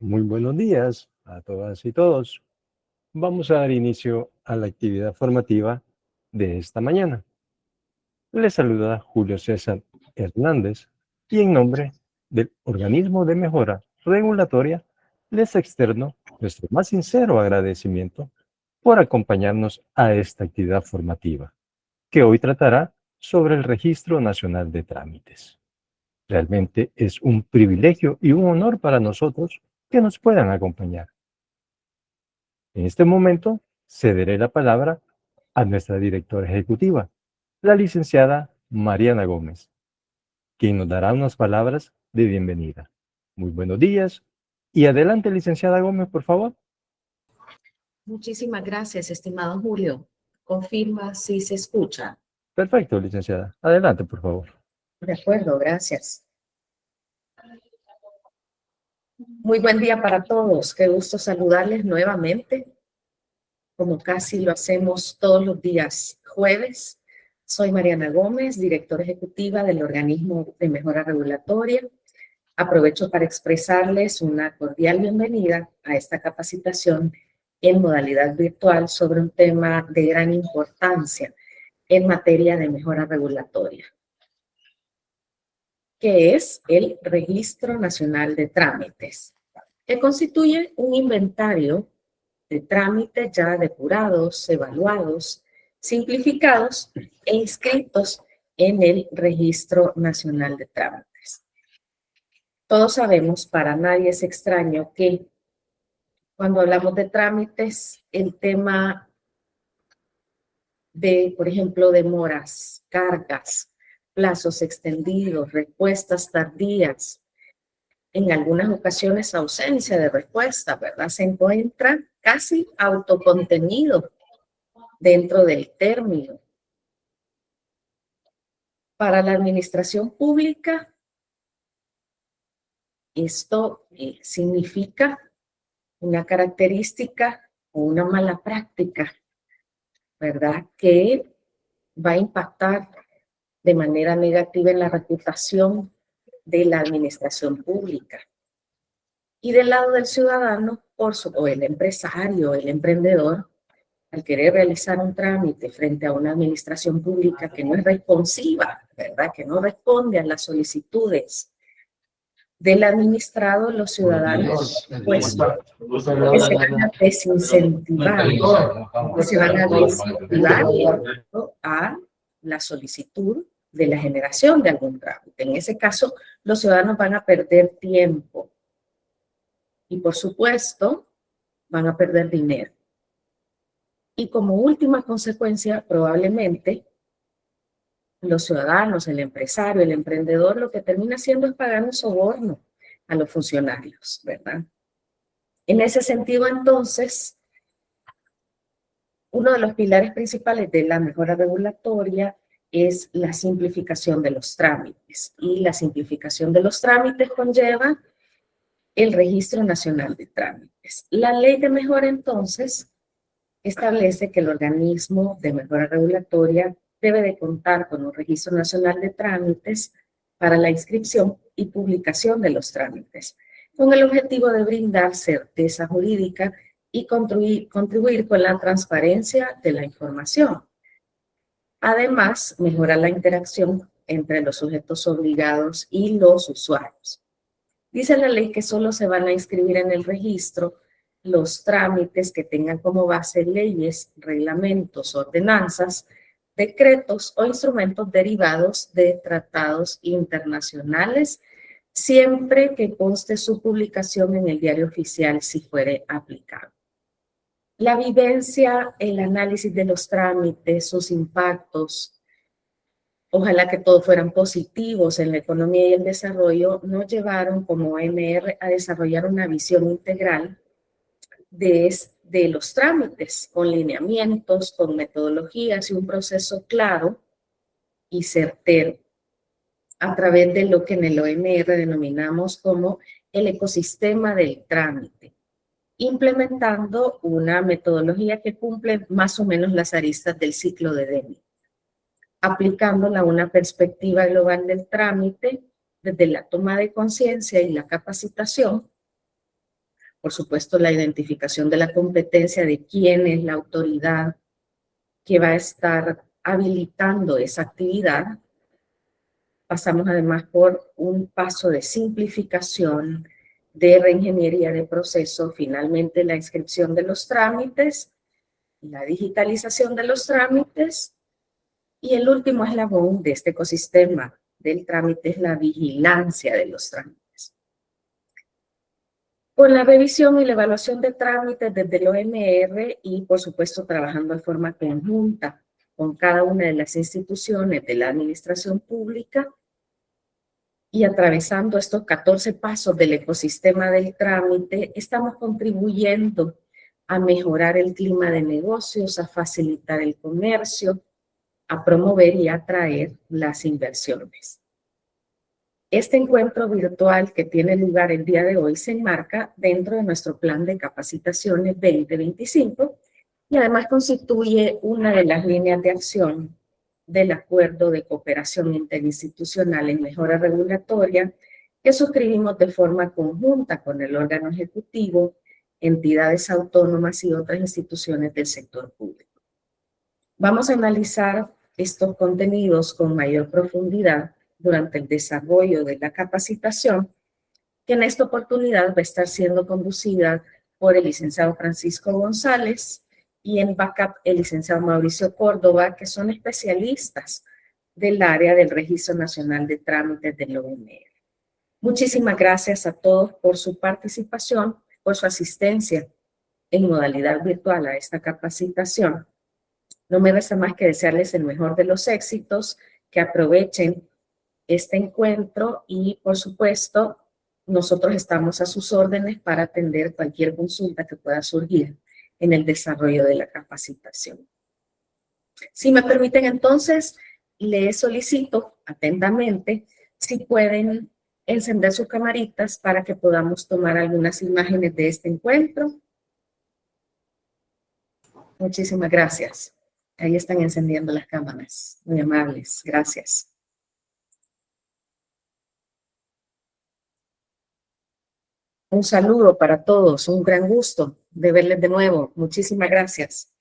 Muy buenos días a todas y todos. Vamos a dar inicio a la actividad formativa de esta mañana. Les saluda Julio César Hernández y en nombre del Organismo de Mejora Regulatoria les externo nuestro más sincero agradecimiento por acompañarnos a esta actividad formativa, que hoy tratará sobre el Registro Nacional de Trámites. Realmente es un privilegio y un honor para nosotros que nos puedan acompañar. En este momento, cederé la palabra a nuestra directora ejecutiva, la licenciada Mariana Gómez, quien nos dará unas palabras de bienvenida. Muy buenos días y adelante, licenciada Gómez, por favor. Muchísimas gracias, estimado Julio. Confirma si se escucha. Perfecto, licenciada. Adelante, por favor. De acuerdo, gracias. Muy buen día para todos. Qué gusto saludarles nuevamente, como casi lo hacemos todos los días jueves. Soy Mariana Gómez, directora ejecutiva del Organismo de Mejora Regulatoria. Aprovecho para expresarles una cordial bienvenida a esta capacitación en modalidad virtual sobre un tema de gran importancia en materia de mejora regulatoria, que es el Registro Nacional de Trámites, que constituye un inventario de trámites ya depurados, evaluados, simplificados e inscritos en el Registro Nacional de Trámites. Todos sabemos, para nadie es extraño, que cuando hablamos de trámites, el tema de, por ejemplo, demoras, cargas, plazos extendidos, respuestas tardías, en algunas ocasiones ausencia de respuesta, ¿verdad? Se encuentra casi autocontenido dentro del término. Para la administración pública, esto significa una característica o una mala práctica, ¿verdad? Que va a impactar de manera negativa en la reputación de la administración pública. Y del lado del ciudadano, o el empresario, el emprendedor, al querer realizar un trámite frente a una administración pública que no es responsiva, ¿verdad? Que no responde a las solicitudes del administrado, los ciudadanos, pues, que se van a desincentivar, que se van a desincentivar a la solicitud de la generación de algún trámite. En ese caso, los ciudadanos van a perder tiempo y, por supuesto, van a perder dinero. Y como última consecuencia, probablemente, los ciudadanos, el empresario, el emprendedor, lo que termina haciendo es pagar un soborno a los funcionarios, ¿verdad? En ese sentido, entonces, uno de los pilares principales de la mejora regulatoria es la simplificación de los trámites. Y la simplificación de los trámites conlleva el Registro Nacional de Trámites. La ley de mejora, entonces, establece que el organismo de mejora regulatoria debe de contar con un Registro Nacional de Trámites para la inscripción y publicación de los trámites, con el objetivo de brindar certeza jurídica y contribuir con la transparencia de la información. Además, mejorar la interacción entre los sujetos obligados y los usuarios. Dice la ley que solo se van a inscribir en el registro los trámites que tengan como base leyes, reglamentos, ordenanzas, decretos o instrumentos derivados de tratados internacionales, siempre que conste su publicación en el Diario Oficial si fuere aplicable. La vivencia, el análisis de los trámites, sus impactos, ojalá que todos fueran positivos en la economía y el desarrollo, nos llevaron como OMR a desarrollar una visión integral de los trámites, con lineamientos, con metodologías y un proceso claro y certero, a través de lo que en el OMR denominamos como el ecosistema del trámite, implementando una metodología que cumple más o menos las aristas del ciclo de Deming, aplicándola a una perspectiva global del trámite desde la toma de conciencia y la capacitación, por supuesto, la identificación de la competencia de quién es la autoridad que va a estar habilitando esa actividad. Pasamos además por un paso de simplificación, de reingeniería de proceso, finalmente la inscripción de los trámites, la digitalización de los trámites y el último eslabón de este ecosistema del trámite es la vigilancia de los trámites. Con la revisión y la evaluación de trámites desde el OMR y, por supuesto, trabajando de forma conjunta con cada una de las instituciones de la administración pública y atravesando estos 14 pasos del ecosistema del trámite, estamos contribuyendo a mejorar el clima de negocios, a facilitar el comercio, a promover y atraer las inversiones. Este encuentro virtual que tiene lugar el día de hoy se enmarca dentro de nuestro plan de capacitaciones 2025 y además constituye una de las líneas de acción del Acuerdo de Cooperación Interinstitucional en Mejora Regulatoria que suscribimos de forma conjunta con el órgano ejecutivo, entidades autónomas y otras instituciones del sector público. Vamos a analizar estos contenidos con mayor profundidad durante el desarrollo de la capacitación, que en esta oportunidad va a estar siendo conducida por el licenciado Francisco González y en backup el licenciado Mauricio Córdoba, que son especialistas del área del Registro Nacional de Trámites del OMR. Muchísimas gracias a todos por su participación, por su asistencia en modalidad virtual a esta capacitación. No me resta más que desearles el mejor de los éxitos, que aprovechen este encuentro y, por supuesto, nosotros estamos a sus órdenes para atender cualquier consulta que pueda surgir en el desarrollo de la capacitación. Si me permiten, entonces, les solicito atentamente si pueden encender sus camaritas para que podamos tomar algunas imágenes de este encuentro. Muchísimas gracias. Ahí están encendiendo las cámaras. Muy amables. Gracias. Un saludo para todos, un gran gusto de verles de nuevo. Muchísimas gracias.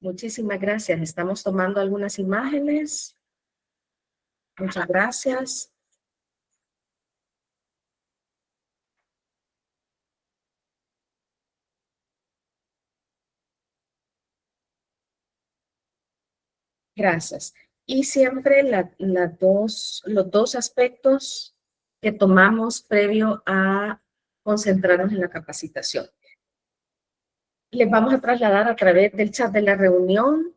Muchísimas gracias. Estamos tomando algunas imágenes. Muchas gracias. Gracias. Y siempre los dos aspectos que tomamos previo a concentrarnos en la capacitación. Les vamos a trasladar a través del chat de la reunión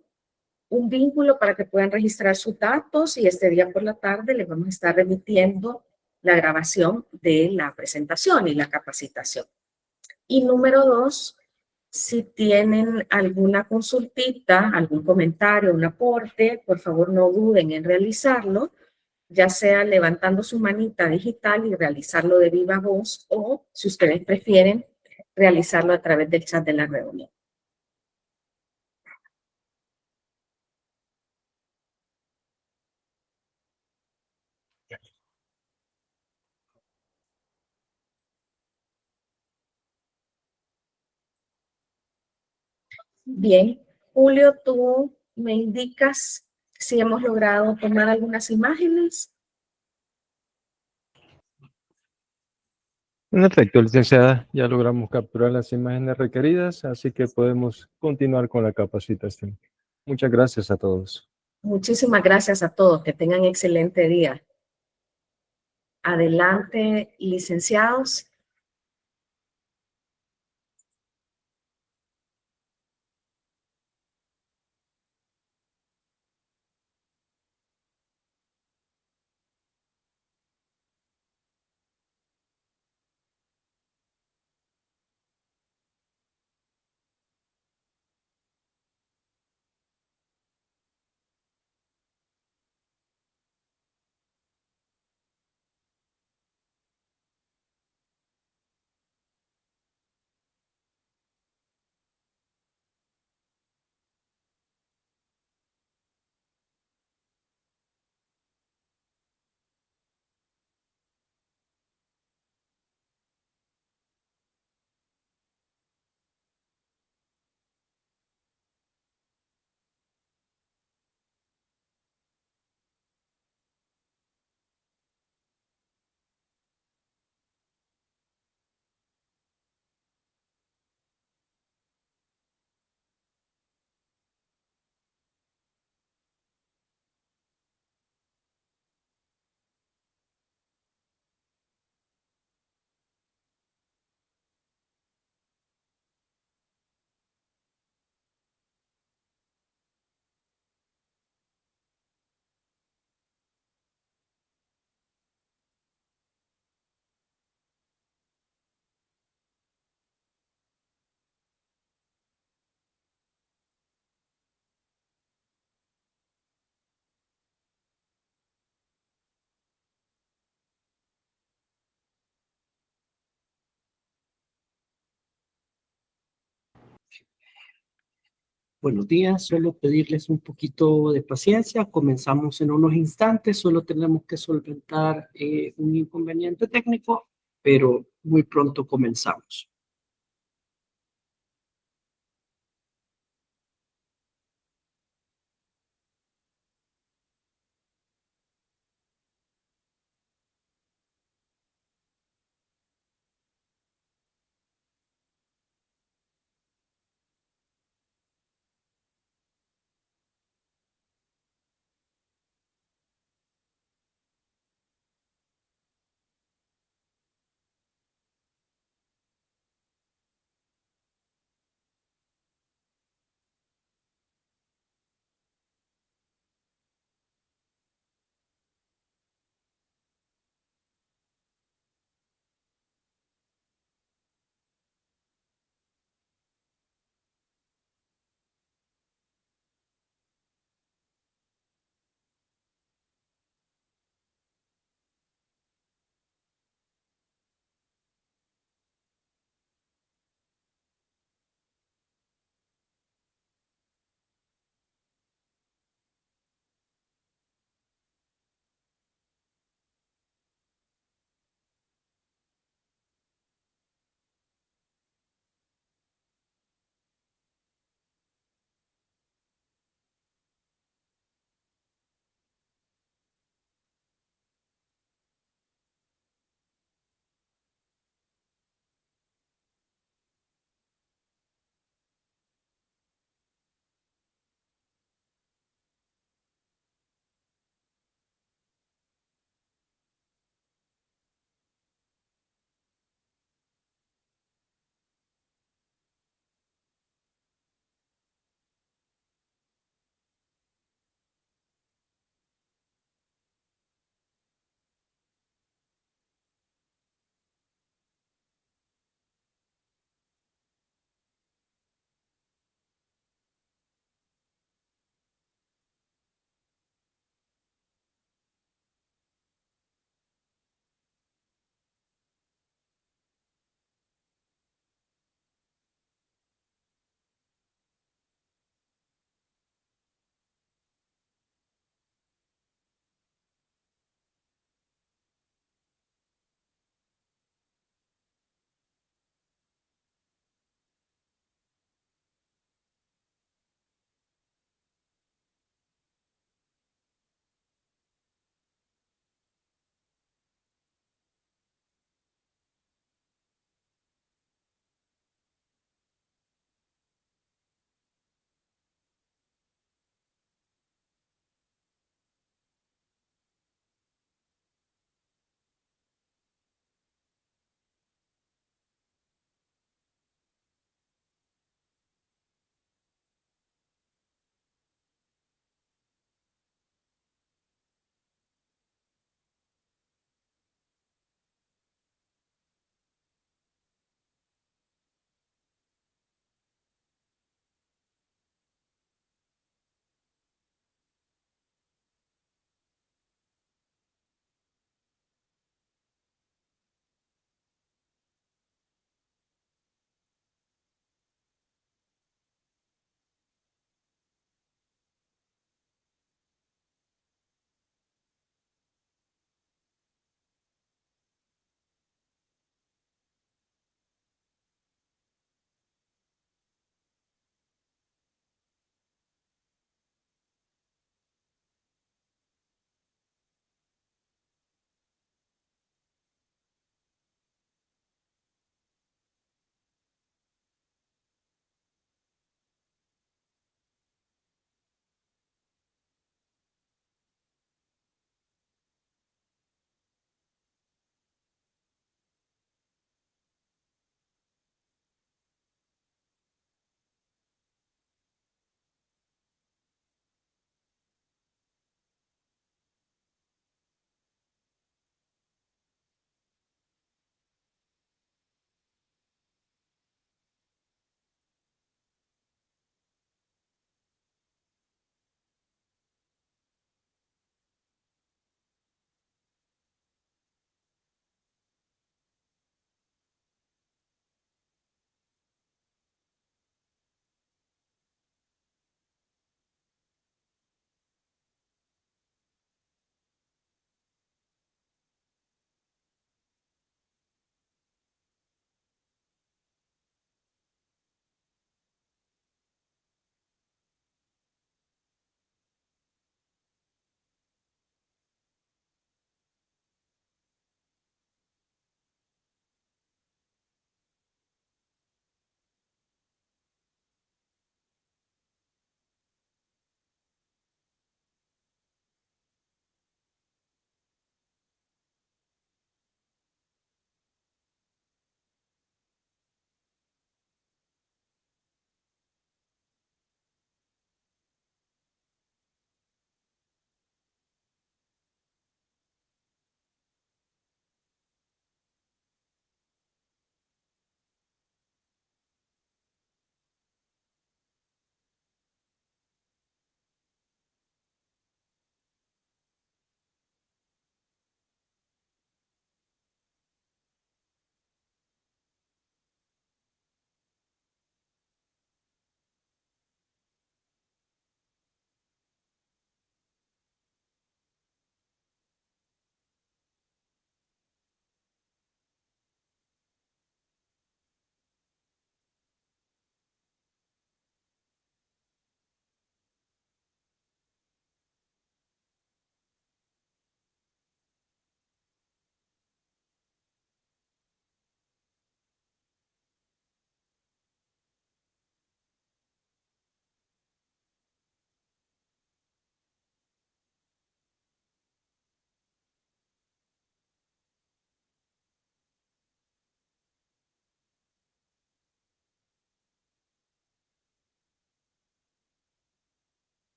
un vínculo para que puedan registrar sus datos y este día por la tarde les vamos a estar remitiendo la grabación de la presentación y la capacitación. Y número 2, si tienen alguna consultita, algún comentario, un aporte, por favor no duden en realizarlo, ya sea levantando su manita digital y realizarlo de viva voz o, si ustedes prefieren, realizarlo a través del chat de la reunión. Bien, Julio, tú me indicas si hemos logrado tomar algunas imágenes. En efecto, licenciada, ya logramos capturar las imágenes requeridas, así que podemos continuar con la capacitación. Muchas gracias a todos. Muchísimas gracias a todos. Que tengan excelente día. Adelante, licenciados. Buenos días, solo pedirles un poquito de paciencia. Comenzamos en unos instantes, solo tenemos que solventar un inconveniente técnico, pero muy pronto comenzamos.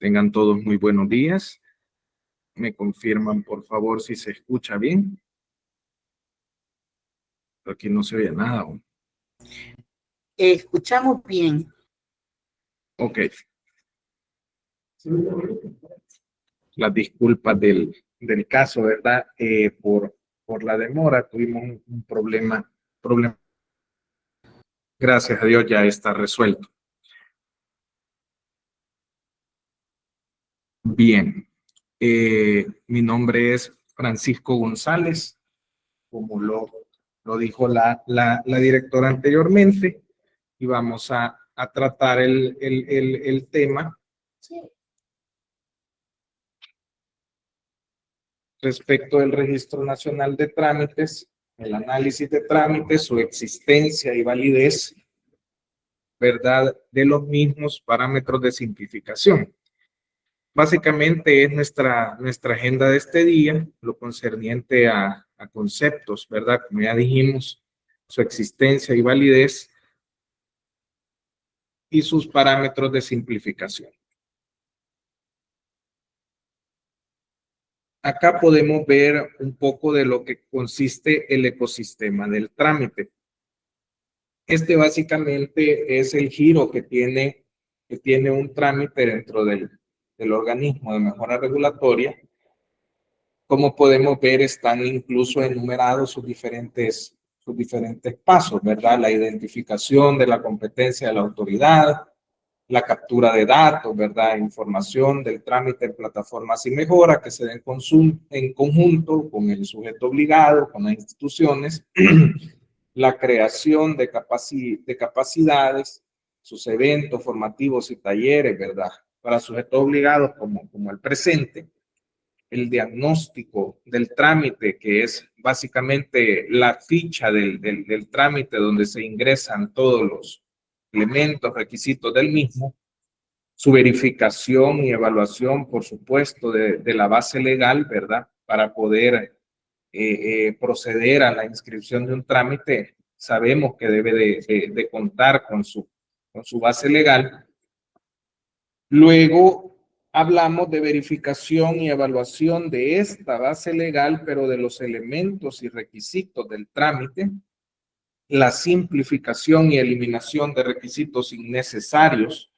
Tengan todos muy buenos días. Me confirman, por favor, si se escucha bien. Aquí no se oye nada. Escuchamos bien. Ok. Las disculpas del caso, ¿verdad? Por la demora, tuvimos un problema. Gracias a Dios ya está resuelto. Bien. Mi nombre es Francisco González, como lo dijo la directora anteriormente, y vamos a tratar el tema respecto del Registro Nacional de Trámites, el análisis de trámites, su existencia y validez, ¿verdad?, de los mismos parámetros de simplificación. Básicamente es nuestra agenda de este día, lo concerniente a conceptos, ¿verdad? Como ya dijimos, su existencia y validez y sus parámetros de simplificación. Acá podemos ver un poco de lo que consiste el ecosistema del trámite. Este básicamente es el giro que tiene un trámite dentro del organismo de mejora regulatoria. Como podemos ver, están incluso enumerados sus diferentes pasos, ¿verdad? La identificación de la competencia de la autoridad, la captura de datos, ¿verdad? Información del trámite en plataformas y mejora que se den en conjunto con el sujeto obligado, con las instituciones, la creación de capacidades, sus eventos formativos y talleres, ¿verdad? Para sujetos obligados como el presente, el diagnóstico del trámite, que es básicamente la ficha del trámite donde se ingresan todos los elementos, requisitos del mismo, su verificación y evaluación, por supuesto, de la base legal, ¿verdad? Para poder proceder a la inscripción de un trámite, sabemos que debe de contar con su base legal. Luego hablamos de verificación y evaluación de esta base legal, pero de los elementos y requisitos del trámite, la simplificación y eliminación de requisitos innecesarios,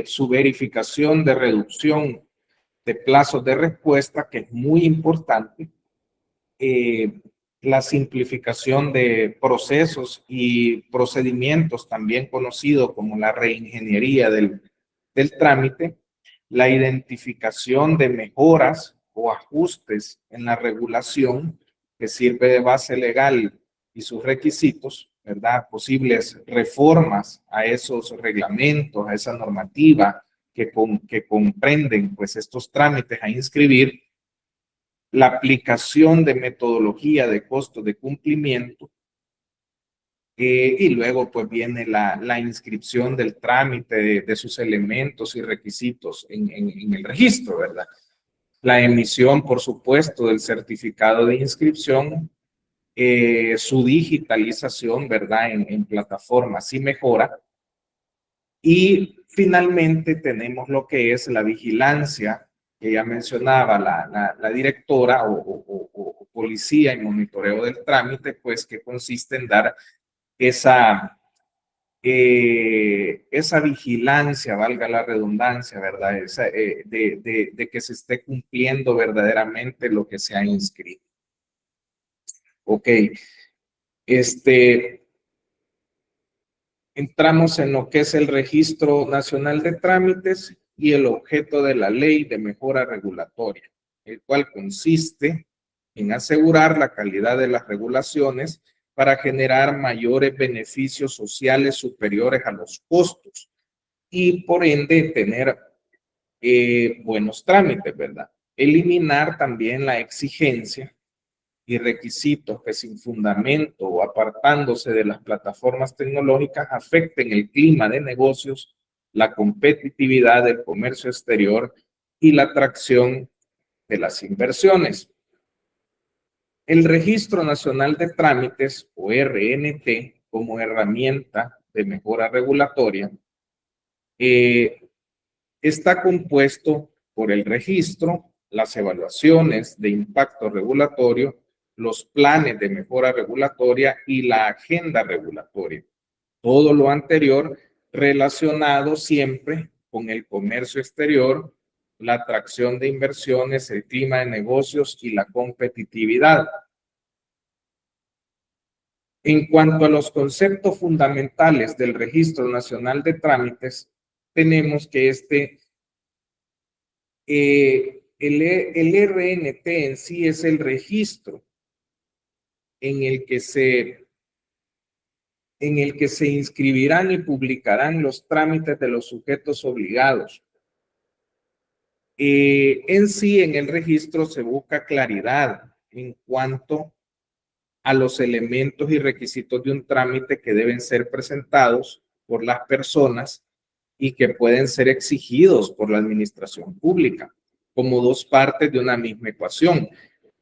su verificación de reducción de plazos de respuesta, que es muy importante, la simplificación de procesos y procedimientos, también conocido como la reingeniería del trámite, la identificación de mejoras o ajustes en la regulación que sirve de base legal y sus requisitos, ¿verdad? Posibles reformas a esos reglamentos, a esa normativa que comprenden pues estos trámites a inscribir, la aplicación de metodología de costos de cumplimiento, y luego pues viene la inscripción del trámite de sus elementos y requisitos en el registro, ¿verdad? La emisión, por supuesto, del certificado de inscripción, su digitalización, ¿verdad? En plataformas y mejora. Y finalmente tenemos lo que es la vigilancia, que ya mencionaba la directora o policía y monitoreo del trámite, pues que consiste en dar esa vigilancia, valga la redundancia, ¿verdad? De que se esté cumpliendo verdaderamente lo que se ha inscrito. Ok. Entramos en lo que es el Registro Nacional de Trámites y el objeto de la Ley de Mejora Regulatoria, el cual consiste en asegurar la calidad de las regulaciones para generar mayores beneficios sociales superiores a los costos y por ende tener buenos trámites, ¿verdad? Eliminar también la exigencia y requisitos que sin fundamento o apartándose de las plataformas tecnológicas afecten el clima de negocios, la competitividad del comercio exterior y la atracción de las inversiones. El Registro Nacional de Trámites, o RNT, como herramienta de mejora regulatoria, está compuesto por el registro, las evaluaciones de impacto regulatorio, los planes de mejora regulatoria y la agenda regulatoria. Todo lo anterior relacionado siempre con el comercio exterior, la atracción de inversiones, el clima de negocios y la competitividad. En cuanto a los conceptos fundamentales del Registro Nacional de Trámites, tenemos que el RNT en sí es el registro en el que se inscribirán y publicarán los trámites de los sujetos obligados. En sí, en el registro se busca claridad en cuanto a los elementos y requisitos de un trámite que deben ser presentados por las personas y que pueden ser exigidos por la administración pública, como dos partes de una misma ecuación.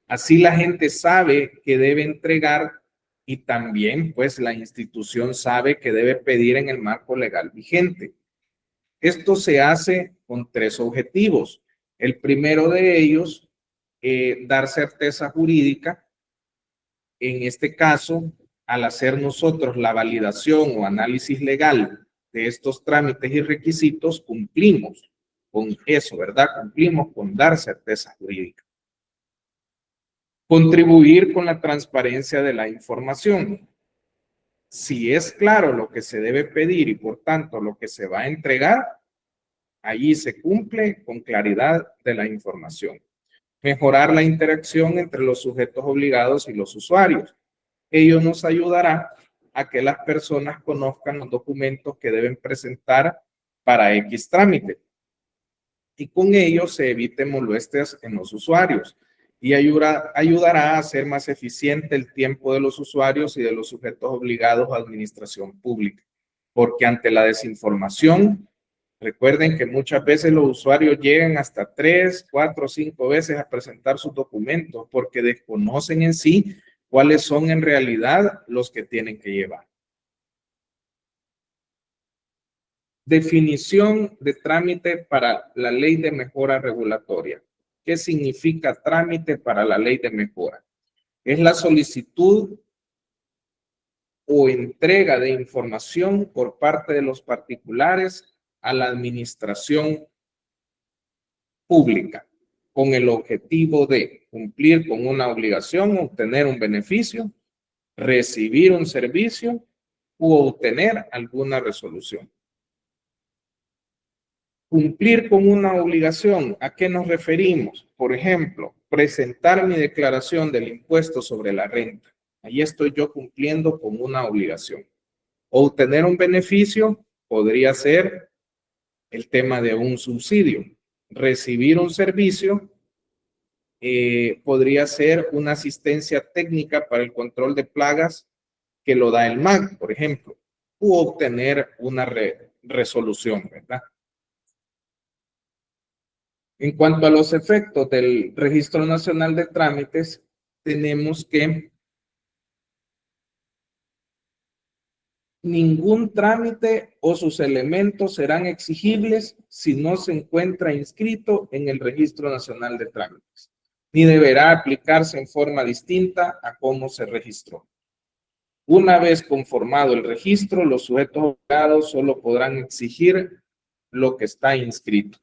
Así la gente sabe que debe entregar y también, pues, la institución sabe que debe pedir en el marco legal vigente. Esto se hace con 3 objetivos. El primero de ellos, dar certeza jurídica. En este caso, al hacer nosotros la validación o análisis legal de estos trámites y requisitos, cumplimos con eso, ¿verdad? Cumplimos con dar certeza jurídica. Contribuir con la transparencia de la información. Si es claro lo que se debe pedir y por tanto lo que se va a entregar, allí se cumple con claridad de la información. Mejorar la interacción entre los sujetos obligados y los usuarios. Ello nos ayudará a que las personas conozcan los documentos que deben presentar para X trámite. Y con ello se eviten molestias en los usuarios y ayudará a hacer más eficiente el tiempo de los usuarios y de los sujetos obligados a administración pública. Porque ante la desinformación, recuerden que muchas veces los usuarios llegan hasta 3, 4, 5 veces a presentar sus documentos porque desconocen en sí cuáles son en realidad los que tienen que llevar. Definición de trámite para la ley de mejora regulatoria. ¿Qué significa trámite para la ley de mejora? Es la solicitud o entrega de información por parte de los particulares a la administración pública con el objetivo de cumplir con una obligación, obtener un beneficio, recibir un servicio u obtener alguna resolución. Cumplir con una obligación, ¿a qué nos referimos? Por ejemplo, presentar mi declaración del impuesto sobre la renta. Ahí estoy yo cumpliendo con una obligación. Obtener un beneficio podría ser el tema de un subsidio. Recibir un servicio podría ser una asistencia técnica para el control de plagas que lo da el MAC, por ejemplo, u obtener una resolución, ¿verdad? En cuanto a los efectos del Registro Nacional de Trámites, tenemos que ningún trámite o sus elementos serán exigibles si no se encuentra inscrito en el Registro Nacional de Trámites, ni deberá aplicarse en forma distinta a cómo se registró. Una vez conformado el registro, los sujetos obligados solo podrán exigir lo que está inscrito.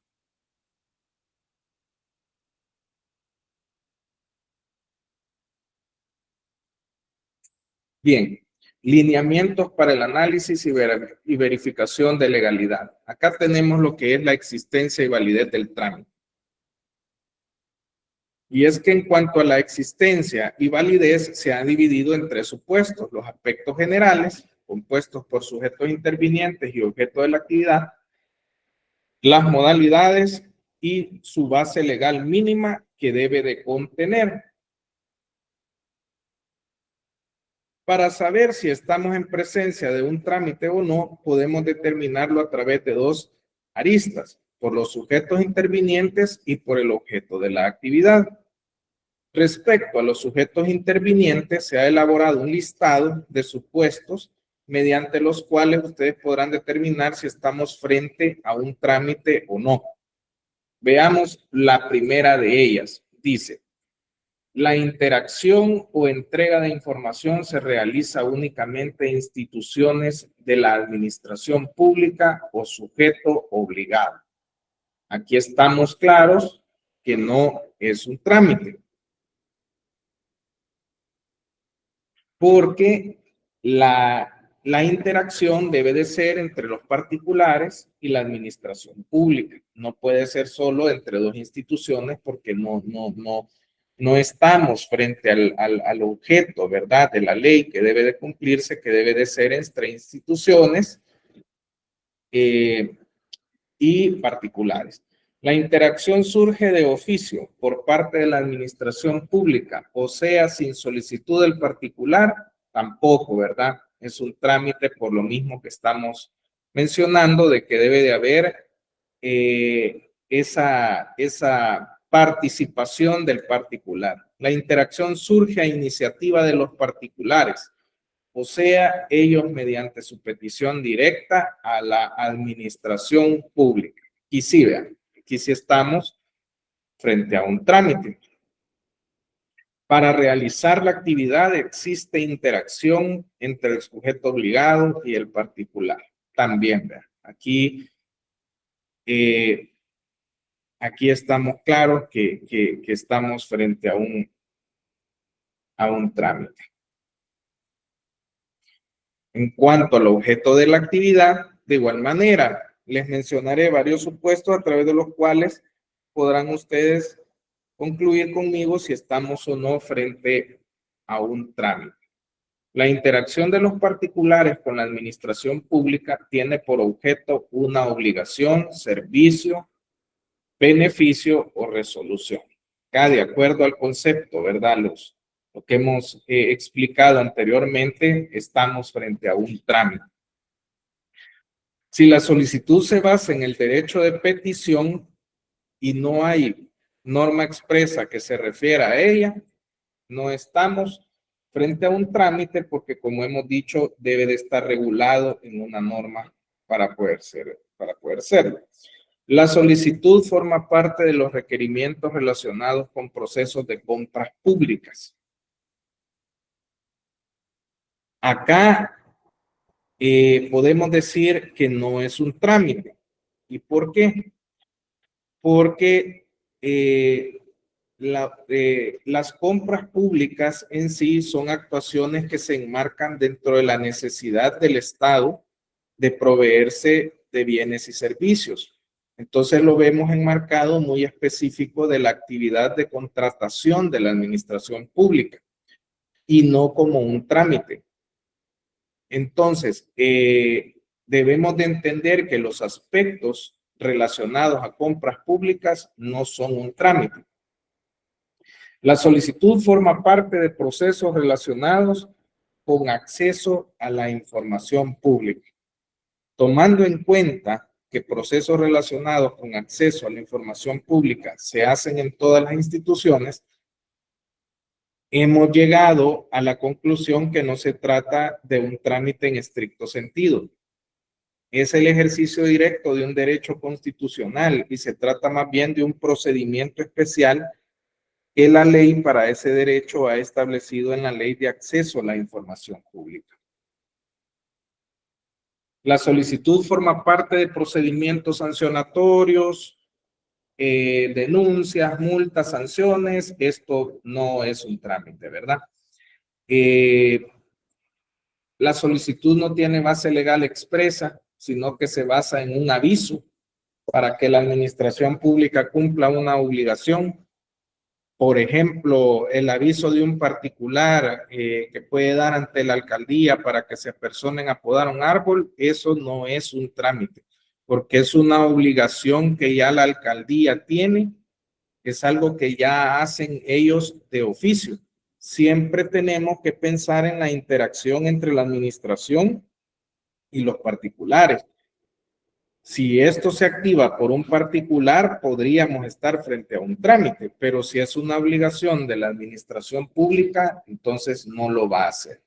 Bien, lineamientos para el análisis y verificación de legalidad. Acá tenemos lo que es la existencia y validez del trámite. Y es que en cuanto a la existencia y validez se ha dividido en 3 supuestos: los aspectos generales, compuestos por sujetos intervinientes y objeto de la actividad, las modalidades y su base legal mínima que debe de contener. Para saber si estamos en presencia de un trámite o no, podemos determinarlo a través de 2 aristas: por los sujetos intervinientes y por el objeto de la actividad. Respecto a los sujetos intervinientes, se ha elaborado un listado de supuestos mediante los cuales ustedes podrán determinar si estamos frente a un trámite o no. Veamos la primera de ellas. Dice, la interacción o entrega de información se realiza únicamente en instituciones de la administración pública o sujeto obligado. Aquí estamos claros que no es un trámite, porque la interacción debe de ser entre los particulares y la administración pública. No puede ser solo entre dos instituciones porque no estamos frente al objeto, ¿verdad?, de la ley que debe de cumplirse, que debe de ser entre instituciones y particulares. La interacción surge de oficio por parte de la administración pública, o sea, sin solicitud del particular, tampoco, ¿verdad? Es un trámite por lo mismo que estamos mencionando de que debe de haber esa participación del particular. La interacción surge a iniciativa de los particulares, o sea, ellos mediante su petición directa a la administración pública. Y sí, vean, aquí sí estamos frente a un trámite. Para realizar la actividad existe interacción entre el sujeto obligado y el particular. También, vean, aquí estamos claros que estamos frente a un trámite. En cuanto al objeto de la actividad, de igual manera, les mencionaré varios supuestos a través de los cuales podrán ustedes concluir conmigo si estamos o no frente a un trámite. La interacción de los particulares con la administración pública tiene por objeto una obligación, servicio, beneficio o resolución. Acá, de acuerdo al concepto, ¿verdad? Lo que hemos explicado anteriormente, estamos frente a un trámite. Si la solicitud se basa en el derecho de petición y no hay norma expresa que se refiera a ella, no estamos frente a un trámite porque, como hemos dicho, debe de estar regulado en una norma para poder serlo. La solicitud forma parte de los requerimientos relacionados con procesos de compras públicas. Acá podemos decir que no es un trámite. ¿Y por qué? Porque las compras públicas en sí son actuaciones que se enmarcan dentro de la necesidad del Estado de proveerse de bienes y servicios. Entonces lo vemos enmarcado muy específico de la actividad de contratación de la administración pública y no como un trámite. Entonces, debemos de entender que los aspectos relacionados a compras públicas no son un trámite. La solicitud forma parte de procesos relacionados con acceso a la información pública. Tomando en cuenta que procesos relacionados con acceso a la información pública se hacen en todas las instituciones, hemos llegado a la conclusión que no se trata de un trámite en estricto sentido. Es el ejercicio directo de un derecho constitucional y se trata más bien de un procedimiento especial que la ley para ese derecho ha establecido en la Ley de Acceso a la Información Pública. La solicitud forma parte de procedimientos sancionatorios, denuncias, multas, sanciones. Esto no es un trámite, ¿verdad? La solicitud no tiene base legal expresa, sino que se basa en un aviso para que la administración pública cumpla una obligación. Por ejemplo, el aviso de un particular que puede dar ante la alcaldía para que se apersonen a podar un árbol, eso no es un trámite, porque es una obligación que ya la alcaldía tiene, es algo que ya hacen ellos de oficio. Siempre tenemos que pensar en la interacción entre la administración y los particulares. Si esto se activa por un particular, podríamos estar frente a un trámite, pero si es una obligación de la administración pública, entonces no lo va a hacer.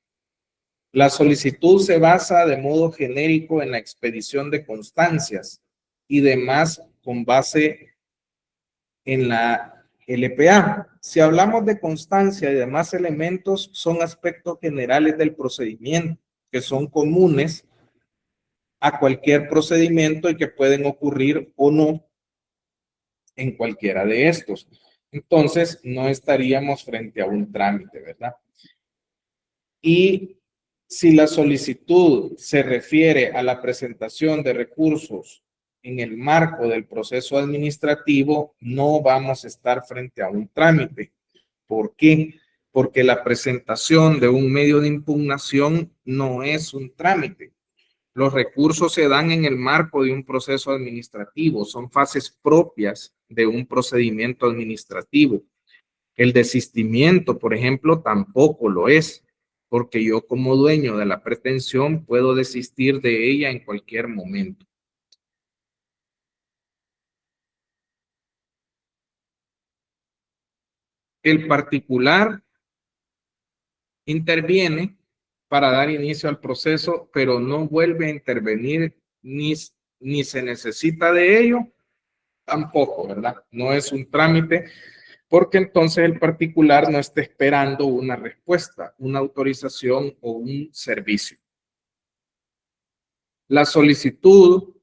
La solicitud se basa de modo genérico en la expedición de constancias y demás con base en la LPA. Si hablamos de constancia y demás elementos, son aspectos generales del procedimiento que son comunes a cualquier procedimiento y que pueden ocurrir o no en cualquiera de estos. Entonces, no estaríamos frente a un trámite, ¿verdad? Y si la solicitud se refiere a la presentación de recursos en el marco del proceso administrativo, no vamos a estar frente a un trámite. ¿Por qué? Porque la presentación de un medio de impugnación no es un trámite. Los recursos se dan en el marco de un proceso administrativo, son fases propias de un procedimiento administrativo. El desistimiento, por ejemplo, tampoco lo es, porque yo como dueño de la pretensión puedo desistir de ella en cualquier momento. El particular interviene para dar inicio al proceso, pero no vuelve a intervenir ni se necesita de ello, tampoco, ¿verdad? No es un trámite, porque entonces el particular no está esperando una respuesta, una autorización o un servicio. La solicitud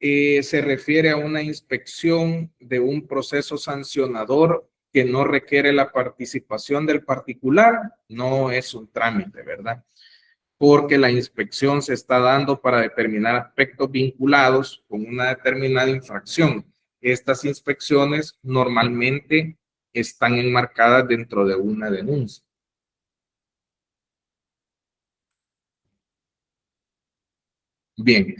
se refiere a una inspección de un proceso sancionador que no requiere la participación del particular, no es un trámite, ¿verdad? Porque la inspección se está dando para determinar aspectos vinculados con una determinada infracción. Estas inspecciones normalmente están enmarcadas dentro de una denuncia. Bien,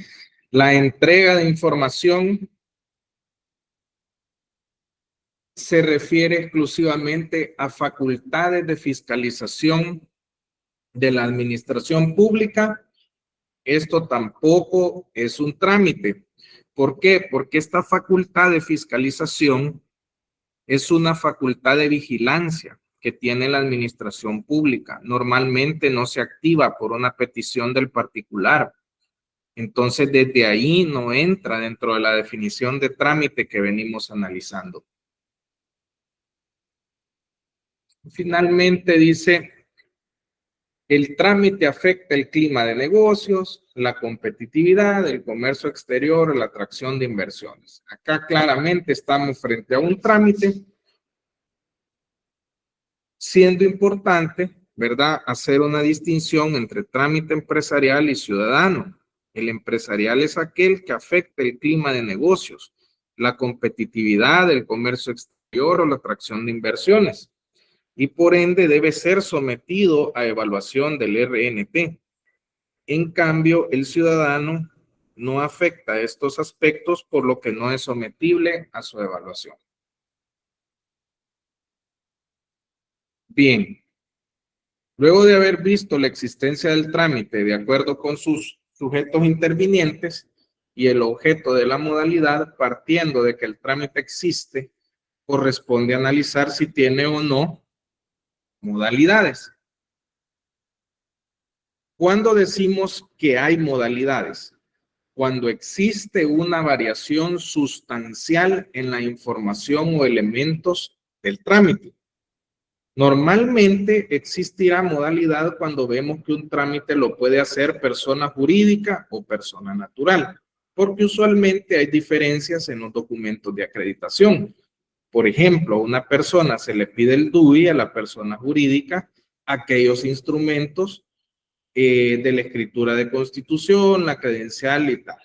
la entrega de información se refiere exclusivamente a facultades de fiscalización de la administración pública. Esto tampoco es un trámite. ¿Por qué? Porque esta facultad de fiscalización es una facultad de vigilancia que tiene la administración pública. Normalmente no se activa por una petición del particular. Entonces, desde ahí no entra dentro de la definición de trámite que venimos analizando. Finalmente dice, el trámite afecta el clima de negocios, la competitividad, el comercio exterior, la atracción de inversiones. Acá claramente estamos frente a un trámite, siendo importante, ¿verdad?, hacer una distinción entre trámite empresarial y ciudadano. El empresarial es aquel que afecta el clima de negocios, la competitividad, el comercio exterior o la atracción de inversiones, y por ende debe ser sometido a evaluación del RNP. En cambio, el ciudadano no afecta estos aspectos, por lo que no es sometible a su evaluación. Bien, luego de haber visto la existencia del trámite de acuerdo con sus sujetos intervinientes y el objeto de la modalidad, partiendo de que el trámite existe, corresponde analizar si tiene o no modalidades. ¿Cuándo decimos que hay modalidades? Cuando existe una variación sustancial en la información o elementos del trámite. Normalmente existirá modalidad cuando vemos que un trámite lo puede hacer persona jurídica o persona natural, porque usualmente hay diferencias en los documentos de acreditación. Por ejemplo, a una persona se le pide el DUI, a la persona jurídica aquellos instrumentos de la escritura de constitución, la credencial y tal.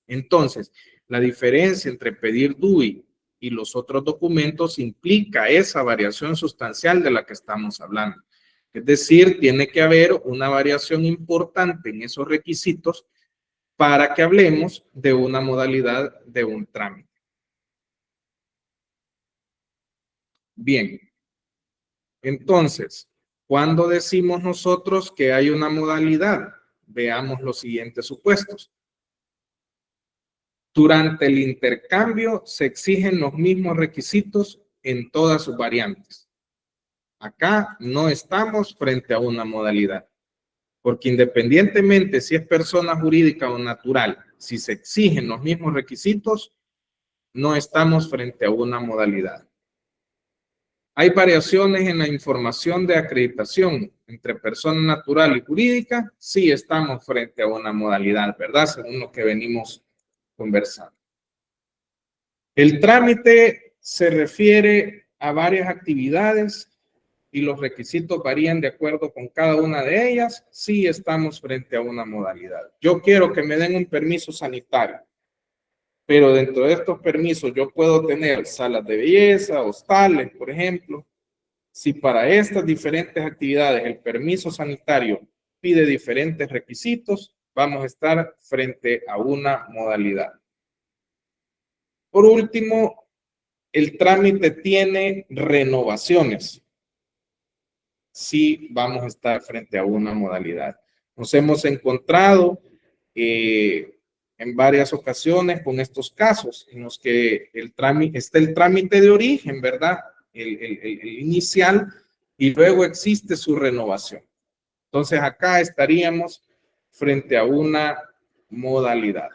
Entonces, la diferencia entre pedir DUI y los otros documentos implica esa variación sustancial de la que estamos hablando. Es decir, tiene que haber una variación importante en esos requisitos para que hablemos de una modalidad de un trámite. Bien, entonces, ¿cuándo decimos nosotros que hay una modalidad? Veamos los siguientes supuestos. Durante el intercambio se exigen los mismos requisitos en todas sus variantes. Acá no estamos frente a una modalidad. Porque independientemente si es persona jurídica o natural, si se exigen los mismos requisitos, no estamos frente a una modalidad. Hay variaciones en la información de acreditación entre persona natural y jurídica. Sí estamos frente a una modalidad, ¿verdad? Según lo que venimos conversando. El trámite se refiere a varias actividades y los requisitos varían de acuerdo con cada una de ellas. Sí estamos frente a una modalidad. Yo quiero que me den un permiso sanitario, pero dentro de estos permisos yo puedo tener salas de belleza, hostales, por ejemplo. Si para estas diferentes actividades el permiso sanitario pide diferentes requisitos, vamos a estar frente a una modalidad. Por último, el trámite tiene renovaciones. Sí, vamos a estar frente a una modalidad. Nos hemos encontrado en varias ocasiones con estos casos en los que está el trámite de origen, ¿verdad? El inicial, y luego existe su renovación. Entonces acá estaríamos frente a una modalidad.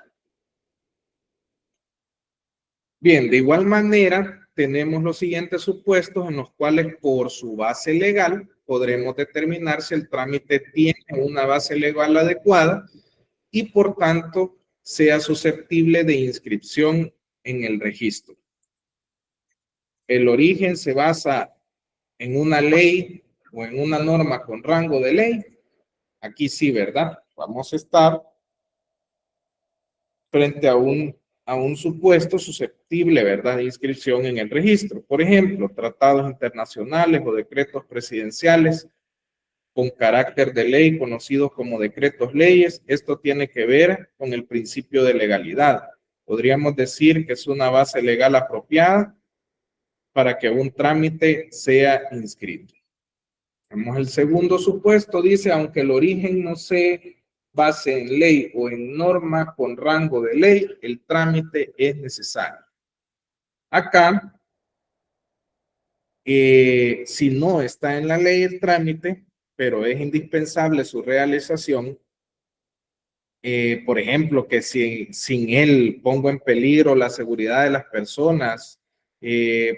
Bien, de igual manera tenemos los siguientes supuestos en los cuales por su base legal podremos determinar si el trámite tiene una base legal adecuada y por tanto sea susceptible de inscripción en el registro. El origen se basa en una ley o en una norma con rango de ley. Aquí sí, ¿verdad? Vamos a estar frente a un supuesto susceptible, ¿verdad?, de inscripción en el registro. Por ejemplo, tratados internacionales o decretos presidenciales con carácter de ley, conocidos como decretos leyes. Esto tiene que ver con el principio de legalidad. Podríamos decir que es una base legal apropiada para que un trámite sea inscrito. Vamos al segundo supuesto, dice, aunque el origen no se base en ley o en norma con rango de ley, el trámite es necesario. Acá, si no está en la ley el trámite, pero es indispensable su realización, por ejemplo, que si sin él pongo en peligro la seguridad de las personas,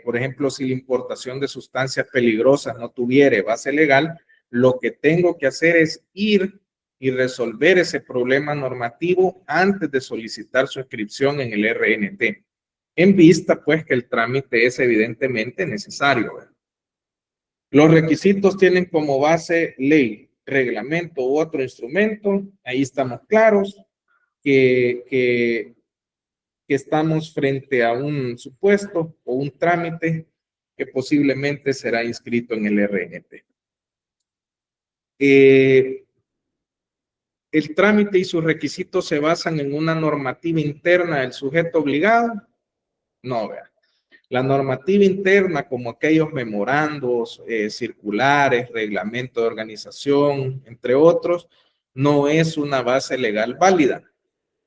por ejemplo, si la importación de sustancias peligrosas no tuviera base legal, lo que tengo que hacer es ir y resolver ese problema normativo antes de solicitar su inscripción en el RNT, en vista pues que el trámite es evidentemente necesario, ¿verdad? Los requisitos tienen como base ley, reglamento u otro instrumento. Ahí estamos claros que estamos frente a un supuesto o un trámite que posiblemente será inscrito en el RNT. El trámite y sus requisitos se basan en una normativa interna del sujeto obligado. No, vea. La normativa interna, como aquellos memorandos, circulares, reglamento de organización, entre otros, no es una base legal válida.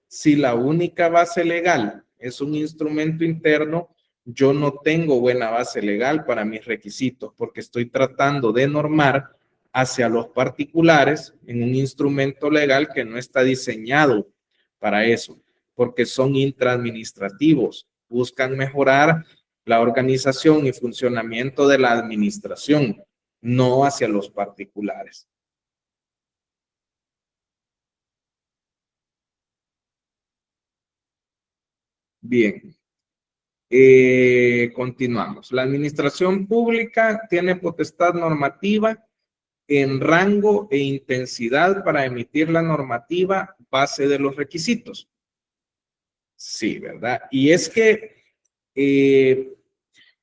Si la única base legal es un instrumento interno, yo no tengo buena base legal para mis requisitos porque estoy tratando de normar hacia los particulares en un instrumento legal que no está diseñado para eso, porque son intraadministrativos, buscan mejorar la organización y funcionamiento de la administración, no hacia los particulares. Bien, continuamos. La administración pública tiene potestad normativa en rango e intensidad para emitir la normativa base de los requisitos. Sí, ¿verdad? Y es que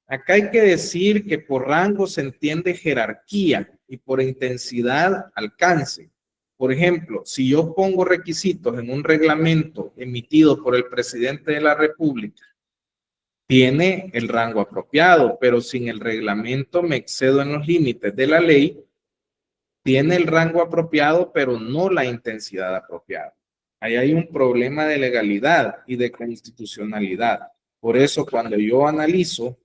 acá hay que decir que por rango se entiende jerarquía y por intensidad alcance. Por ejemplo, si yo pongo requisitos en un reglamento emitido por el presidente de la República, tiene el rango apropiado, pero sin el reglamento me excedo en los límites de la ley, tiene el rango apropiado, pero no la intensidad apropiada. Ahí hay un problema de legalidad y de constitucionalidad. Por eso, cuando yo analizo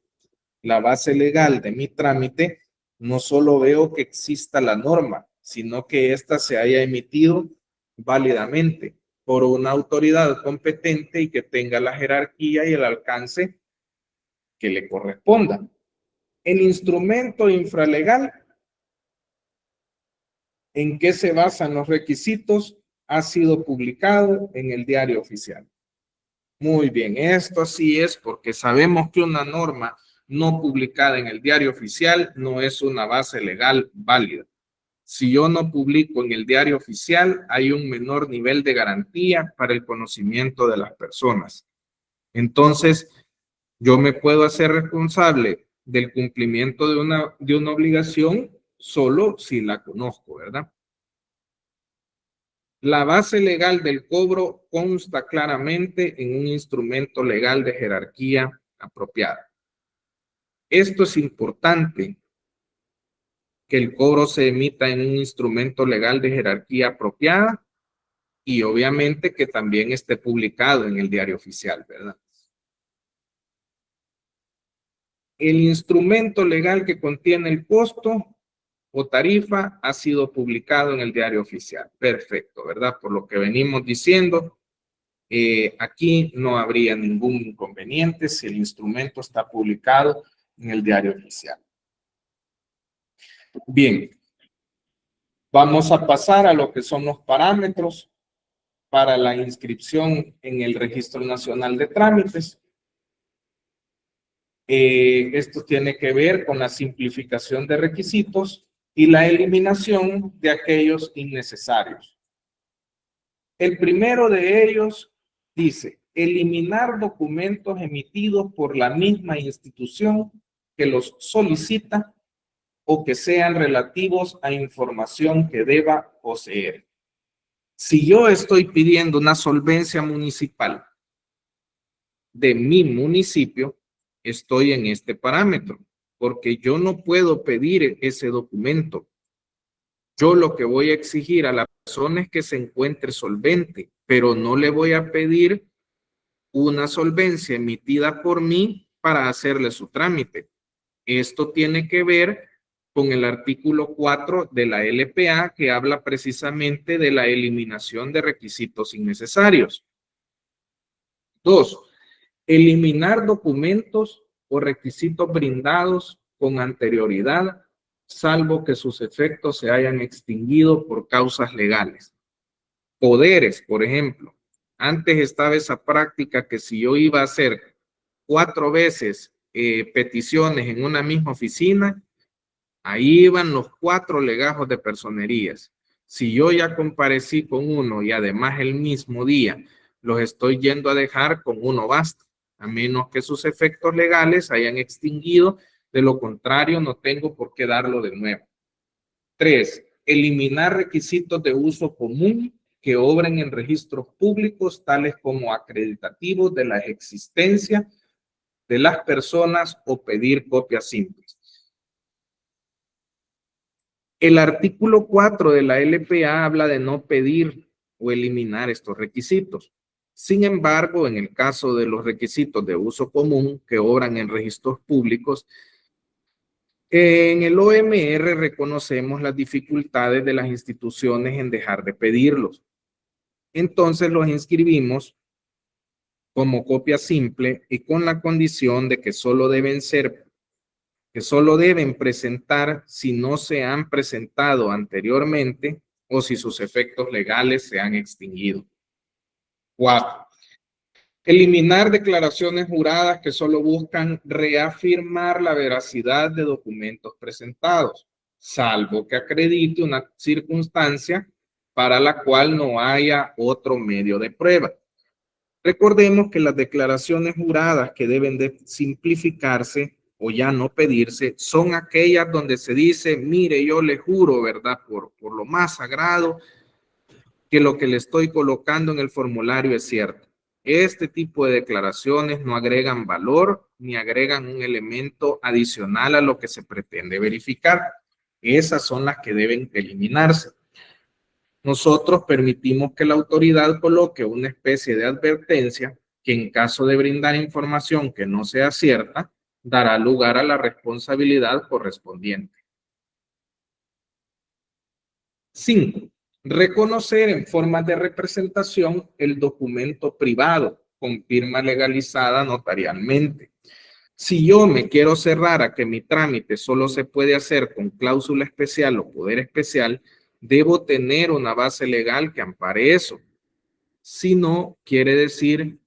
la base legal de mi trámite, no solo veo que exista la norma, sino que ésta se haya emitido válidamente por una autoridad competente y que tenga la jerarquía y el alcance que le corresponda. El instrumento infralegal, ¿en qué se basan los requisitos? Ha sido publicado en el Diario Oficial. Muy bien, esto así es porque sabemos que una norma no publicada en el Diario Oficial no es una base legal válida. Si yo no publico en el Diario Oficial, hay un menor nivel de garantía para el conocimiento de las personas. Entonces, yo me puedo hacer responsable del cumplimiento de una obligación solo si la conozco, ¿verdad? La base legal del cobro consta claramente en un instrumento legal de jerarquía apropiada. Esto es importante, que el cobro se emita en un instrumento legal de jerarquía apropiada y obviamente que también esté publicado en el Diario Oficial, ¿verdad? El instrumento legal que contiene el costo o tarifa ha sido publicado en el Diario Oficial. Perfecto, ¿verdad? Por lo que venimos diciendo, aquí no habría ningún inconveniente si el instrumento está publicado en el Diario Oficial. Bien, vamos a pasar a lo que son los parámetros para la inscripción en el Registro Nacional de Trámites. Esto tiene que ver con la simplificación de requisitos y la eliminación de aquellos innecesarios. El primero de ellos dice, eliminar documentos emitidos por la misma institución que los solicita o que sean relativos a información que deba poseer. Si yo estoy pidiendo una solvencia municipal de mi municipio, estoy en este parámetro, porque yo no puedo pedir ese documento. Yo lo que voy a exigir a la persona es que se encuentre solvente, pero no le voy a pedir una solvencia emitida por mí para hacerle su trámite. Esto tiene que ver con el artículo 4 de la LPA, que habla precisamente de la eliminación de requisitos innecesarios. 2. Eliminar documentos o requisitos brindados con anterioridad, salvo que sus efectos se hayan extinguido por causas legales. Poderes, por ejemplo. Antes estaba esa práctica que si yo iba a hacer 4 veces peticiones en una misma oficina, ahí iban los 4 legajos de personerías. Si yo ya comparecí con uno y además el mismo día los estoy yendo a dejar, con uno basta, a menos que sus efectos legales hayan extinguido. De lo contrario, no tengo por qué darlo de nuevo. 3. Eliminar requisitos de uso común que obren en registros públicos, tales como acreditativos de la existencia de las personas o pedir copias simples. El artículo 4 de la LPA habla de no pedir o eliminar estos requisitos. Sin embargo, en el caso de los requisitos de uso común que obran en registros públicos, en el OMR reconocemos las dificultades de las instituciones en dejar de pedirlos. Entonces los inscribimos como copia simple y con la condición de que solo deben presentar si no se han presentado anteriormente o si sus efectos legales se han extinguido. 4. Eliminar declaraciones juradas que solo buscan reafirmar la veracidad de documentos presentados, salvo que acredite una circunstancia para la cual no haya otro medio de prueba. Recordemos que las declaraciones juradas que deben de simplificarse o ya no pedirse son aquellas donde se dice, mire, yo le juro, ¿verdad? Por lo más sagrado, que lo que le estoy colocando en el formulario es cierto. Este tipo de declaraciones no agregan valor ni agregan un elemento adicional a lo que se pretende verificar. Esas son las que deben eliminarse. Nosotros permitimos que la autoridad coloque una especie de advertencia que en caso de brindar información que no sea cierta, dará lugar a la responsabilidad correspondiente. 5. Reconocer en forma de representación el documento privado con firma legalizada notarialmente. Si yo me quiero cerrar a que mi trámite solo se puede hacer con cláusula especial o poder especial, debo tener una base legal que ampare eso. Si no, quiere decir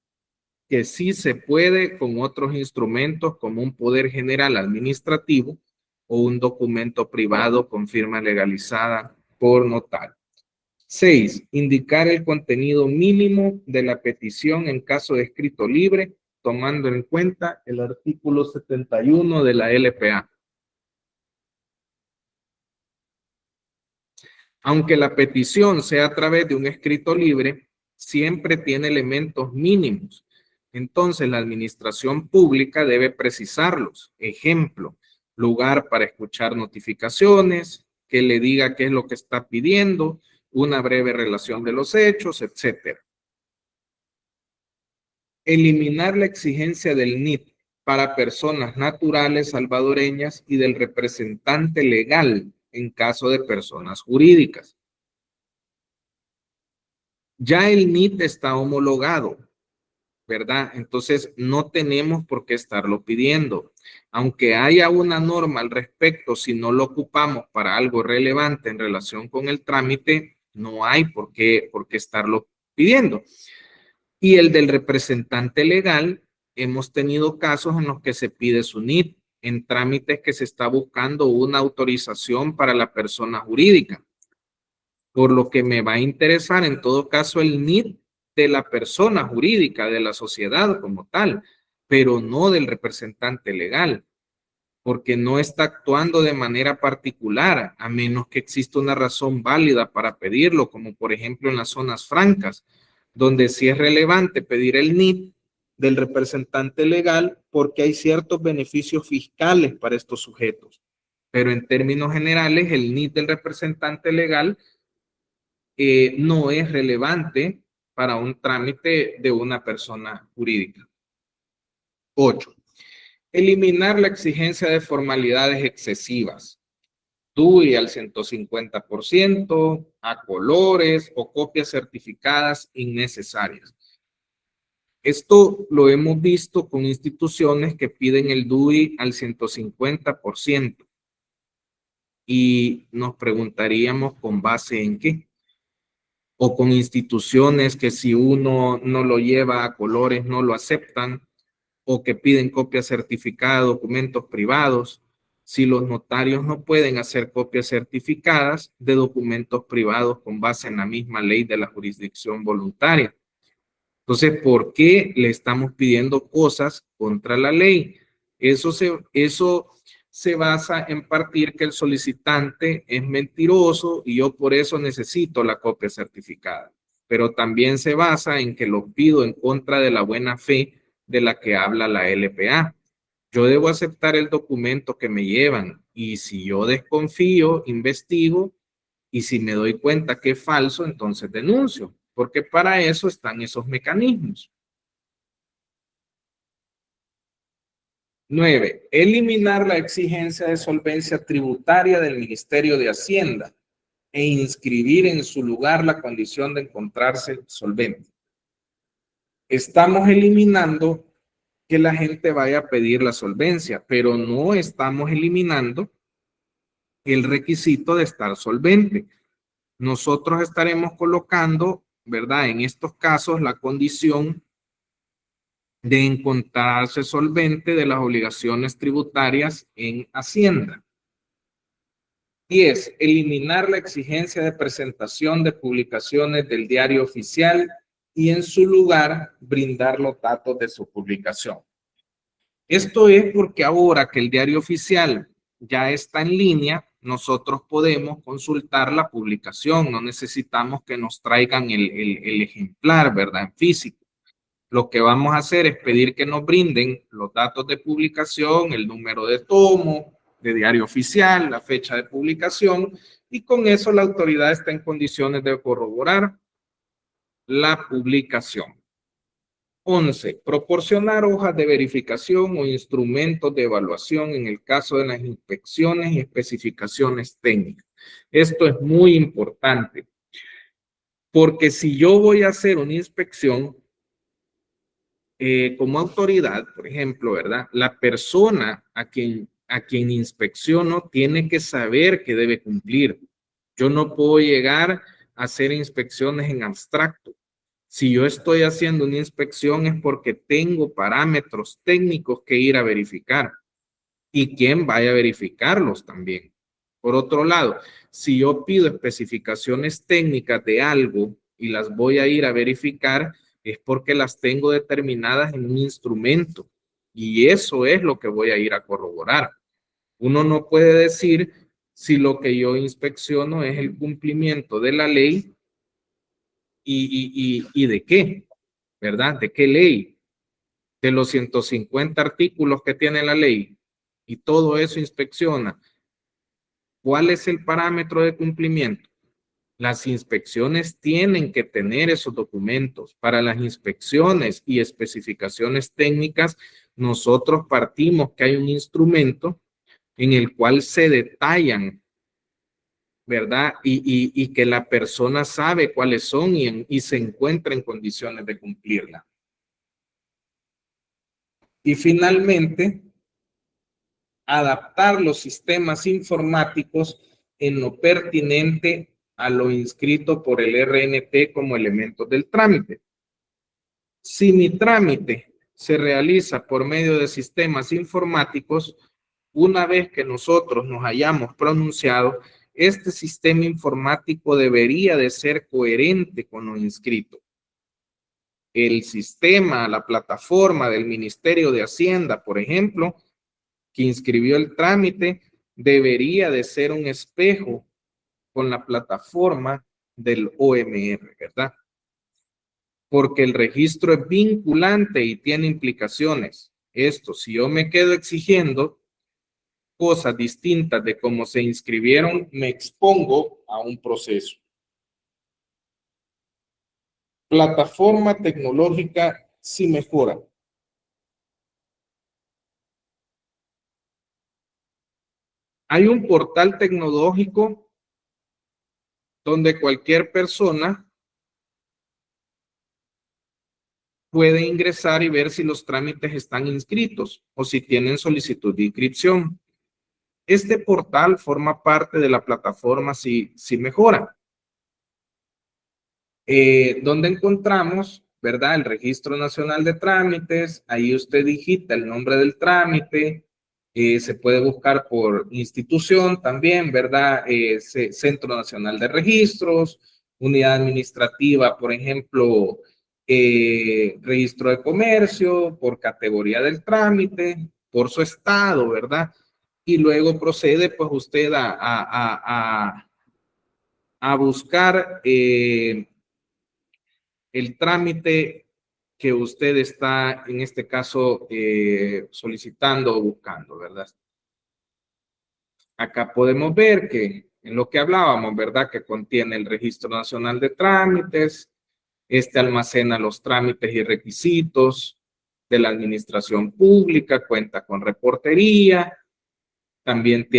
que sí se puede con otros instrumentos como un poder general administrativo o un documento privado con firma legalizada por notario. 6. Indicar el contenido mínimo de la petición en caso de escrito libre, tomando en cuenta el artículo 71 de la LPA. Aunque la petición sea a través de un escrito libre, siempre tiene elementos mínimos. Entonces, la administración pública debe precisarlos. Ejemplo, lugar para escuchar notificaciones, que le diga qué es lo que está pidiendo, una breve relación de los hechos, etc. Eliminar la exigencia del NIT para personas naturales salvadoreñas y del representante legal en caso de personas jurídicas. Ya el NIT está homologado, ¿verdad? Entonces no tenemos por qué estarlo pidiendo. Aunque haya una norma al respecto, si no lo ocupamos para algo relevante en relación con el trámite, no hay por qué estarlo pidiendo. Y el del representante legal, hemos tenido casos en los que se pide su NIT en trámites que se está buscando una autorización para la persona jurídica. Por lo que me va a interesar en todo caso el NIT de la persona jurídica, de la sociedad como tal, pero no del representante legal, porque no está actuando de manera particular, a menos que exista una razón válida para pedirlo, como por ejemplo en las zonas francas, donde sí es relevante pedir el NIT del representante legal porque hay ciertos beneficios fiscales para estos sujetos. Pero en términos generales, el NIT del representante legal no es relevante para un trámite de una persona jurídica. 8. Eliminar la exigencia de formalidades excesivas. DUI al 150%, a colores o copias certificadas innecesarias. Esto lo hemos visto con instituciones que piden el DUI al 150%. Y nos preguntaríamos con base en qué. O con instituciones que si uno no lo lleva a colores no lo aceptan, o que piden copias certificadas de documentos privados, si los notarios no pueden hacer copias certificadas de documentos privados con base en la misma ley de la jurisdicción voluntaria. Entonces, ¿por qué le estamos pidiendo cosas contra la ley? Eso se basa en partir que el solicitante es mentiroso y yo por eso necesito la copia certificada. Pero también se basa en que lo pido en contra de la buena fe de la que habla la LPA. Yo debo aceptar el documento que me llevan y si yo desconfío, investigo y si me doy cuenta que es falso, entonces denuncio, porque para eso están esos mecanismos. 9. Eliminar la exigencia de solvencia tributaria del Ministerio de Hacienda e inscribir en su lugar la condición de encontrarse solvente. Estamos eliminando que la gente vaya a pedir la solvencia, pero no estamos eliminando el requisito de estar solvente. Nosotros estaremos colocando, ¿verdad? En estos casos, la condición de encontrarse solvente de las obligaciones tributarias en Hacienda. 10. Eliminar la exigencia de presentación de publicaciones del diario oficial y en su lugar brindar los datos de su publicación. Esto es porque ahora que el diario oficial ya está en línea, nosotros podemos consultar la publicación, no necesitamos que nos traigan el ejemplar, ¿verdad? En físico. Lo que vamos a hacer es pedir que nos brinden los datos de publicación, el número de tomo, de diario oficial, la fecha de publicación, y con eso la autoridad está en condiciones de corroborar la publicación. 11. Proporcionar hojas de verificación o instrumentos de evaluación en el caso de las inspecciones y especificaciones técnicas. Esto es muy importante, porque si yo voy a hacer una inspección, como autoridad, por ejemplo, ¿verdad? La persona a quien inspecciono tiene que saber que debe cumplir. Yo no puedo llegar a hacer inspecciones en abstracto. Si yo estoy haciendo una inspección es porque tengo parámetros técnicos que ir a verificar y quién vaya a verificarlos también. Por otro lado, si yo pido especificaciones técnicas de algo y las voy a ir a verificar, es porque las tengo determinadas en un instrumento y eso es lo que voy a ir a corroborar. Uno no puede decir si lo que yo inspecciono es el cumplimiento de la ley y de qué, ¿verdad? ¿De qué ley? De los 150 artículos que tiene la ley y todo eso inspecciona. ¿Cuál es el parámetro de cumplimiento? Las inspecciones tienen que tener esos documentos. Para las inspecciones y especificaciones técnicas, nosotros partimos que hay un instrumento en el cual se detallan, ¿verdad? Y que la persona sabe cuáles son y se encuentra en condiciones de cumplirla. Y finalmente, adaptar los sistemas informáticos en lo pertinente a lo inscrito por el RNT como elementos del trámite. Si mi trámite se realiza por medio de sistemas informáticos, una vez que nosotros nos hayamos pronunciado, este sistema informático debería de ser coherente con lo inscrito. El sistema, la plataforma del Ministerio de Hacienda, por ejemplo, que inscribió el trámite, debería de ser un espejo con la plataforma del OMR, ¿verdad? Porque el registro es vinculante y tiene implicaciones. Esto, si yo me quedo exigiendo cosas distintas de cómo se inscribieron, me expongo a un proceso. Plataforma tecnológica sí mejora. Hay un portal tecnológico donde cualquier persona puede ingresar y ver si los trámites están inscritos o si tienen solicitud de inscripción. Este portal forma parte de la plataforma Sí Mejora, donde encontramos, ¿verdad? El Registro Nacional de Trámites. Ahí usted digita el nombre del trámite. Se puede buscar por institución también, ¿verdad? Centro Nacional de Registros, unidad administrativa, por ejemplo, registro de comercio, por categoría del trámite, por su estado, ¿verdad? Y luego procede, pues, usted a buscar el trámite que usted está, en este caso, solicitando o buscando, ¿verdad? Acá podemos ver que en lo que hablábamos, ¿verdad? Que contiene el Registro Nacional de Trámites. Este almacena los trámites y requisitos de la administración pública, cuenta con reportería, también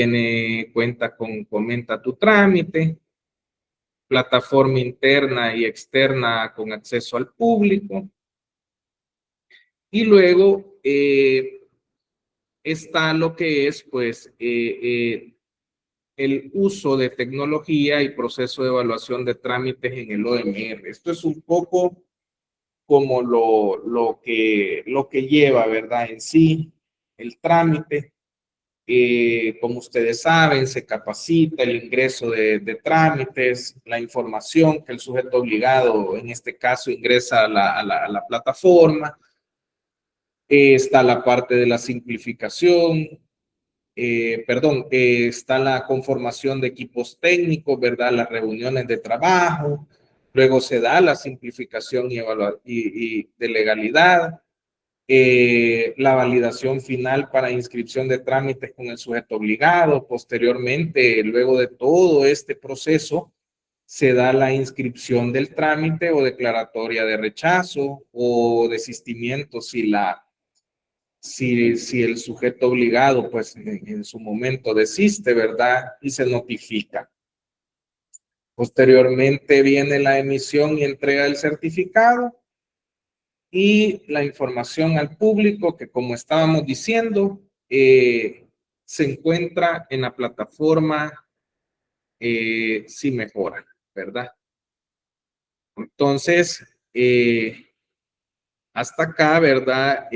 cuenta con Comenta tu Trámite, plataforma interna y externa con acceso al público. Y luego está lo que es, pues, el uso de tecnología y proceso de evaluación de trámites en el OMR. Esto es un poco como lo que lleva, ¿verdad? En sí, el trámite. Como ustedes saben, se capacita el ingreso de trámites, la información que el sujeto obligado, en este caso, ingresa a la plataforma. Está la parte de la simplificación, está la conformación de equipos técnicos, ¿verdad? Las reuniones de trabajo, luego se da la simplificación y de legalidad, la validación final para inscripción de trámites con el sujeto obligado. Posteriormente, luego de todo este proceso, se da la inscripción del trámite o declaratoria de rechazo o desistimiento si el sujeto obligado, pues en su momento desiste, ¿verdad? Y se notifica. Posteriormente viene la emisión y entrega del certificado y la información al público que, como estábamos diciendo, se encuentra en la plataforma Si Mejora, ¿verdad? Entonces, hasta acá, ¿verdad?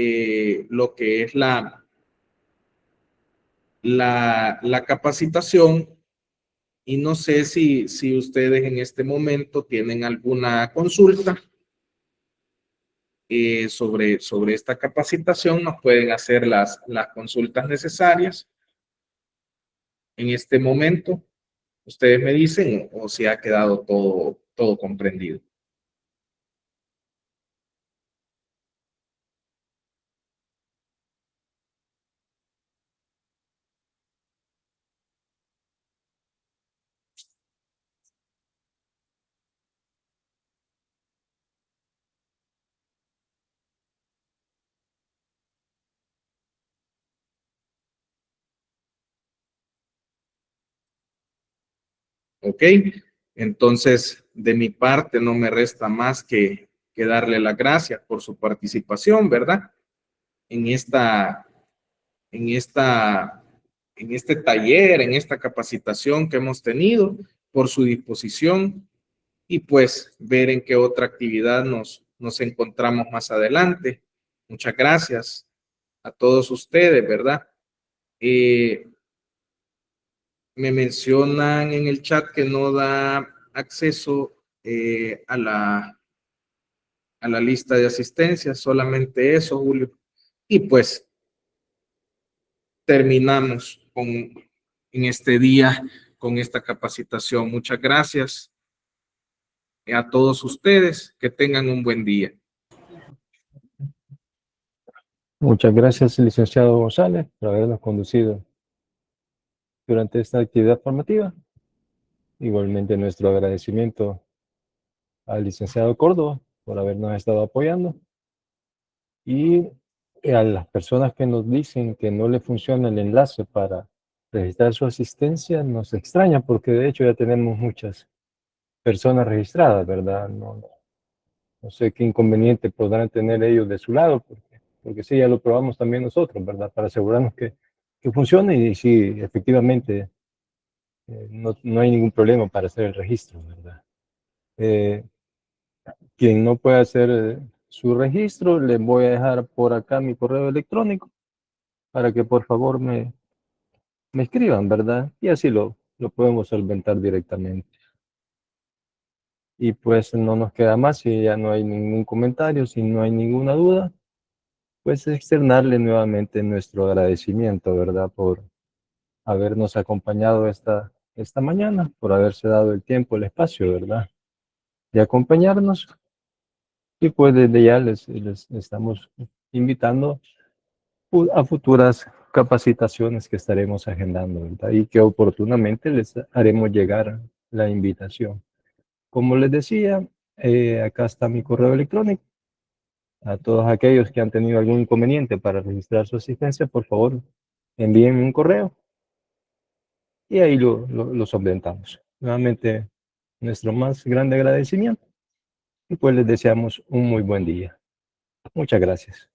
Lo que es la capacitación, y no sé si ustedes en este momento tienen alguna consulta sobre esta capacitación. Nos pueden hacer las consultas necesarias en este momento. Ustedes me dicen o si ha quedado todo comprendido. ¿Ok? Entonces, de mi parte, no me resta más que darle las gracias por su participación, ¿verdad? En este taller, en esta capacitación que hemos tenido, por su disposición, y pues ver en qué otra actividad nos encontramos más adelante. Muchas gracias a todos ustedes, ¿verdad? Me mencionan en el chat que no da acceso a la lista de asistencia, solamente eso, Julio. Y pues terminamos en este día con esta capacitación. Muchas gracias a todos ustedes. Que tengan un buen día. Muchas gracias, licenciado González, por habernos conducido durante esta actividad formativa. Igualmente nuestro agradecimiento al licenciado Córdoba por habernos estado apoyando. Y a las personas que nos dicen que no le funciona el enlace para registrar su asistencia, nos extraña porque de hecho ya tenemos muchas personas registradas, ¿verdad? No sé qué inconveniente podrán tener ellos de su lado, porque sí, ya lo probamos también nosotros, ¿verdad? Para asegurarnos que funcione y sí, efectivamente, no hay ningún problema para hacer el registro, ¿verdad? Quien no puede hacer su registro, les voy a dejar por acá mi correo electrónico para que por favor me escriban, ¿verdad? Y así lo podemos solventar directamente. Y pues no nos queda más, si ya no hay ningún comentario, si no hay ninguna duda, pues externarle nuevamente nuestro agradecimiento, ¿verdad? Por habernos acompañado esta mañana, por haberse dado el tiempo, el espacio, ¿verdad? De acompañarnos. Y pues desde ya les estamos invitando a futuras capacitaciones que estaremos agendando, ¿verdad? Y que oportunamente les haremos llegar la invitación. Como les decía, acá está mi correo electrónico. A todos aquellos que han tenido algún inconveniente para registrar su asistencia, por favor, envíenme un correo y ahí lo solventamos. Nuevamente, nuestro más grande agradecimiento y pues les deseamos un muy buen día. Muchas gracias.